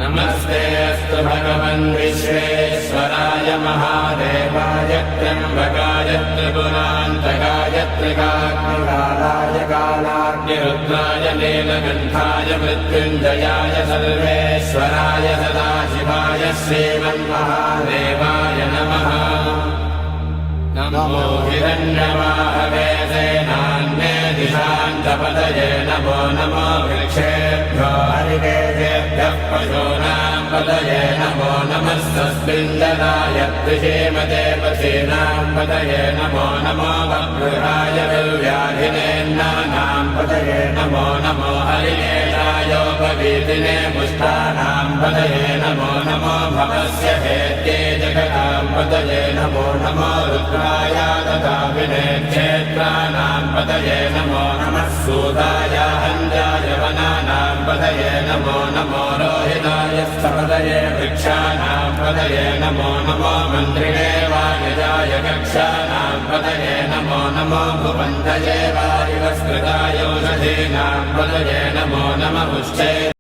नमस्तेऽस्तु भगवन् विश्वेश्वराय महादेवाय त्र्यम्बकाय त्रिपुरान्तकाय त्रिकाग्निकालाय कालाग्निरुद्राय नीलकण्ठाय मृत्युञ्जयाय सर्वेश्वराय सदाशिवाय श्रीमन्महादेवाय नमः। नमो हिरण्यवाहवे सेनान्ये दिशान्तपतये नमो नमो वृक्षेभ्यो हरिकेशेभ्यः पशूनां पतये नमो नमस्तस्मिन्दनाय त्रिषीमते पथीनां पतये नमो नमो वक्रुराय दुर्व्याधिनेन्नानां पतये नमो नमो हरिकेशायोपवीतिने पुष्टानां पतये नमो नमो भवस्य हेत्ये जगतां पतये नमो नमो रुद्राय तथा विनेक्षेत्राणां पतये नमो नमः सूताय हञ्जाय वनानां पतये नमो नमो रोहिताय स्थपतये वृक्षाणां पतये नमो नमो मन्त्रिणे वायजाय कक्षाणां पतये नमो नमो भुवन्तये वायुवस्कृताय औषधीनां पतये नमो नमः उश्चैः